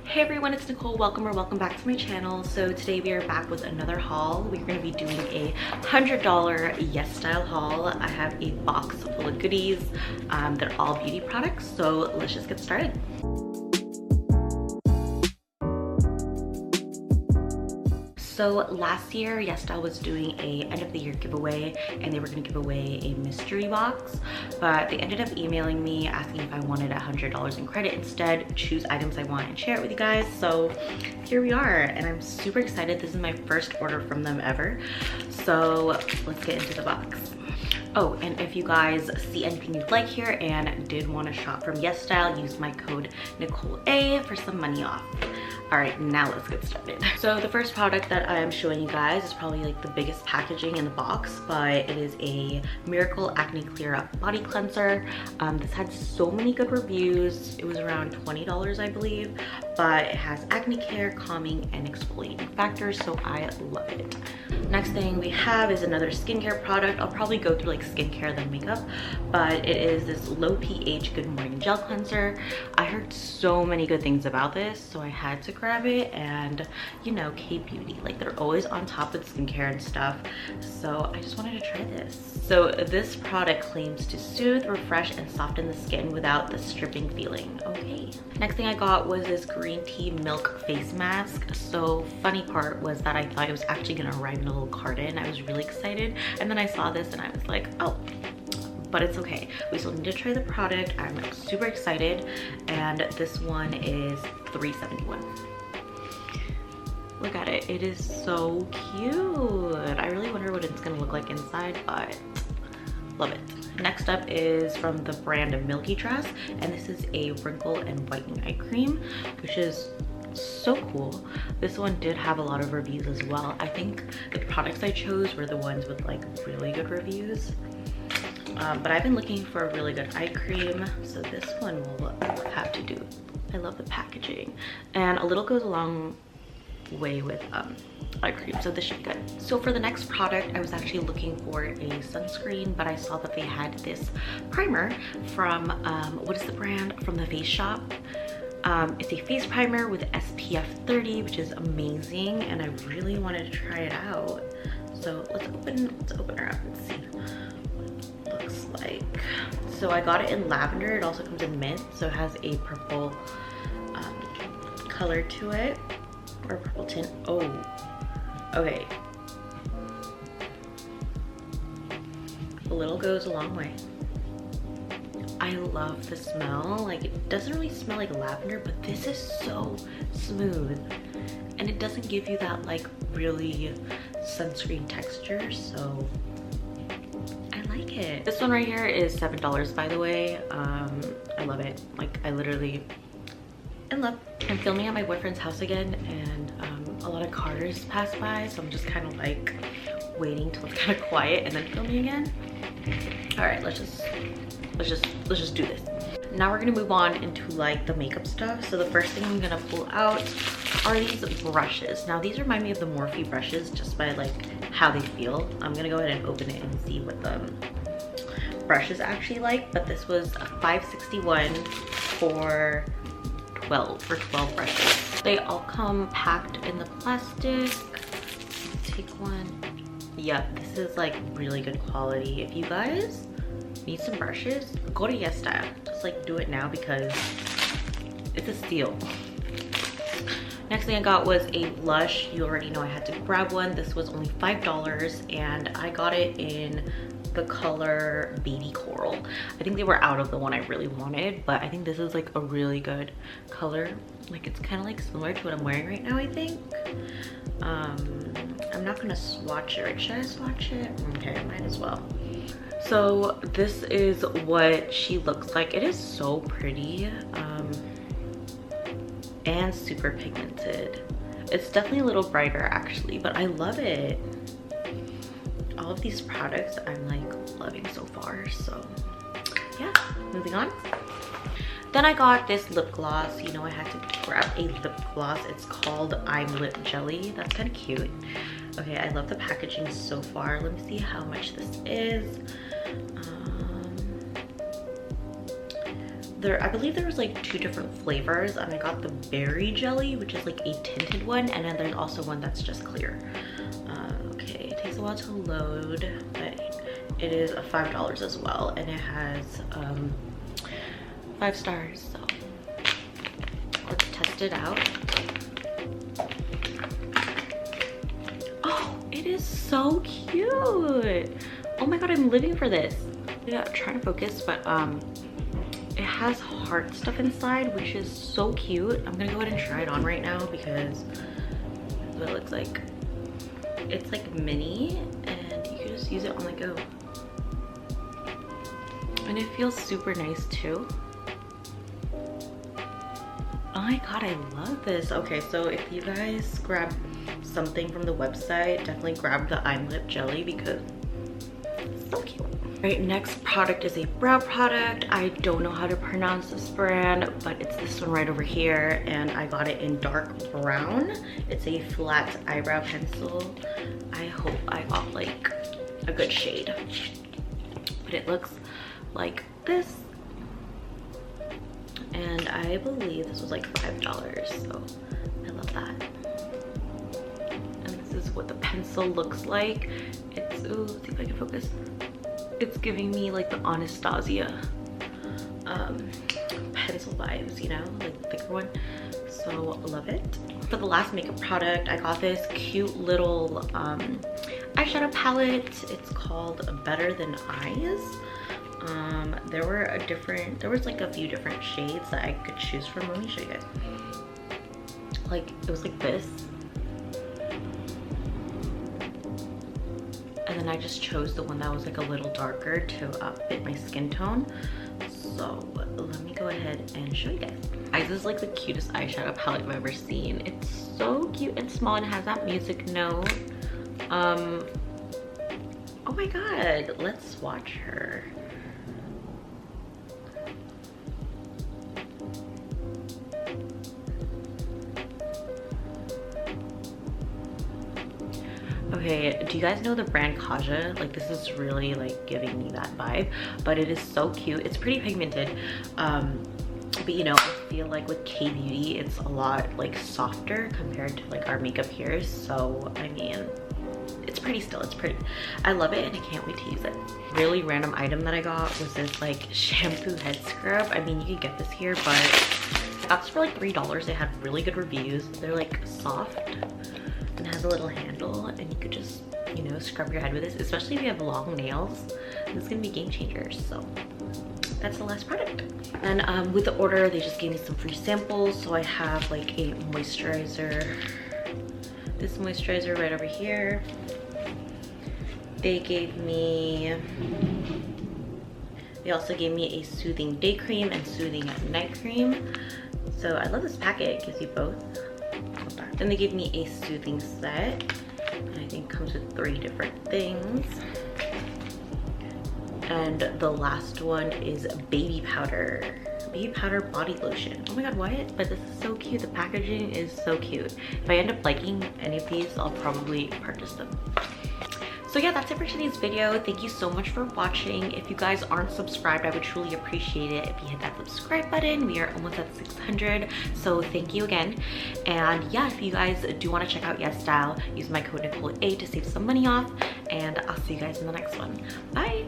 Hey everyone, it's Nicole. Welcome back to my channel. So today we are back with another haul. We're going to be doing a $100 Yesstyle haul. I have a box full of goodies. They're all beauty products, so let's just get started. So last year, Yesstyle was doing a end of the year giveaway and they were gonna give away a mystery box, but they ended up emailing me asking if I wanted $100 in credit instead, choose items I want and share it with you guys. So here we are, and I'm super excited. This is my first order from them ever. So let's get into the box. Oh, and if you guys see anything you'd like here and did want to shop from Yesstyle, use my code NicoleA for some money off. All right, now let's get started. So the first product that I am showing you guys is probably like the biggest packaging in the box, but it is a Miracle Acne Clear Up Body Cleanser. This had so many good reviews. It was around $20, I believe, but it has acne care, calming, and exfoliating factors, so I love it. Next thing we have is another skincare product. I'll probably go through like skincare then makeup, but it is this low pH Good Morning Gel Cleanser. I heard so many good things about this, so I had to grab it. And you know, K-Beauty, like they're always on top with skincare and stuff, so I just wanted to try this. So this product claims to soothe, refresh, and soften the skin without the stripping feeling. Okay. Next thing I got was this green tea milk face mask. So funny part was that I thought it was actually gonna arrive in a little carton. I was really excited, and then I saw this and I was like, oh, but it's okay. We still need to try the product. I'm like super excited, and this one is $3.71. Look at it. It is so cute. I really wonder what it's gonna look like inside, but love it. Next up is from the brand Milky Dress, and this is a wrinkle and whitening eye cream, which is so cool. This one did have a lot of reviews as well. I think the products I chose were the ones with like really good reviews, but I've been looking for a really good eye cream, so this one will have to do. I love the packaging, and a little goes a long way with eye cream, so this should be good. So for the next product, I was actually looking for a sunscreen, but I saw that they had this primer from what is the brand, from the Face Shop. It's a face primer with SPF 30, which is amazing, and I really wanted to try it out. So let's open her up and see what it looks like. So I got it in lavender. It also comes in mint, so it has a purple color to it, or purple tint. Oh, okay. A little goes a long way. I love the smell. Like, it doesn't really smell like lavender, but this is so smooth, and it doesn't give you that like really sunscreen texture, so I like it. This one right here is $7, by the way. I love it. Like, I literally in love. I'm filming at my boyfriend's house again, and a lot of cars pass by, so I'm just kind of like waiting till it's kind of quiet and then filming again. All right, let's just do this. Now we're gonna move on into like the makeup stuff. So the first thing I'm gonna pull out are these brushes. Now these remind me of the Morphe brushes just by like how they feel. I'm gonna go ahead and open it and see what the brush is actually like, but this was $5.61 for 12 brushes. They all come packed in the plastic. Let's take one. Yeah, this is like really good quality. If you guys need some brushes, go to Yesstyle. Just like do it now because it's a steal. Next thing I got was a blush. You already know I had to grab one. This was only $5, and I got it in the color Baby Coral. I think they were out of the one I really wanted, but I think this is like a really good color. Like, it's kind of like similar to what I'm wearing right now, I think. I'm not gonna swatch it, right? Should I swatch it? Okay, I might as well. So this is what she looks like. It is so pretty, and super pigmented. It's definitely a little brighter actually, but I love it. All of these products I'm like loving so far, so yeah, moving on. Then I got this lip gloss. You know, I had to grab a lip gloss. It's called I'm Lip Jelly. That's kind of cute. Okay, I love the packaging so far. Let me see how much this is. I believe there was like 2 different flavors, and I got the berry jelly, which is like a tinted one, and then there's also one that's just clear. Okay, it takes a while to load, but it is $5 as well, and it has 5 stars. So let's test it out. Oh, it is so cute. Oh my god, I'm living for this. Yeah, I'm trying to focus, but it has heart stuff inside, which is so cute. I'm gonna go ahead and try it on right now because that's what it looks like. It's like mini, and you can just use it on the go. And it feels super nice too. Oh my god, I love this. Okay, so if you guys grab something from the website, definitely grab the I'm Lip jelly because it's so cute. Right, next product is a brow product. I don't know how to pronounce this brand, but it's this one right over here, and I got it in dark brown. It's a flat eyebrow pencil. I hope I got like a good shade, but it looks like this, and I believe this was like $5, so I love that. And this is what the pencil looks like. It's, ooh, let's see if I can focus. It's giving me like the Anastasia pencil vibes, you know, like the thicker one. So love it. For the last makeup product, I got this cute little eyeshadow palette. It's called Better Than Eyes. There was like a few different shades that I could choose from. Let me show you guys. Like, it was like this. And then I just chose the one that was like a little darker to fit my skin tone. So let me go ahead and show you guys. This is like the cutest eyeshadow palette I've ever seen. It's so cute and small and has that music note. Oh my god, let's swatch her. Okay, do you guys know the brand Kaja? Like, this is really like giving me that vibe, but it is so cute. It's pretty pigmented, but you know, I feel like with K-Beauty, it's a lot like softer compared to like our makeup here. So I mean, it's pretty still, it's pretty. I love it and I can't wait to use it. Really random item that I got was this like shampoo head scrub. I mean, you could get this here, but I got this for like $3. They had really good reviews. They're like soft and has a little handle, and you could just, you know, scrub your head with this, especially if you have long nails. This is gonna be game changers. So that's the last product. And with the order, they just gave me some free samples. So I have like a moisturizer, this moisturizer right over here. They also gave me a soothing day cream and soothing night cream. So I love this packet, it gives you both. Then they gave me a soothing set, and I think it comes with 3 different things. And the last one is baby powder body lotion. Oh my god, what? But this is so cute. The packaging is so cute. If I end up liking any of these, I'll probably purchase them. So yeah, that's it for today's video. Thank you so much for watching. If you guys aren't subscribed, I would truly appreciate it if you hit that subscribe button. We are almost at 600, so thank you again. And yeah, if you guys do want to check out Yesstyle, use my code NicoleA to save some money off, and I'll see you guys in the next one. Bye!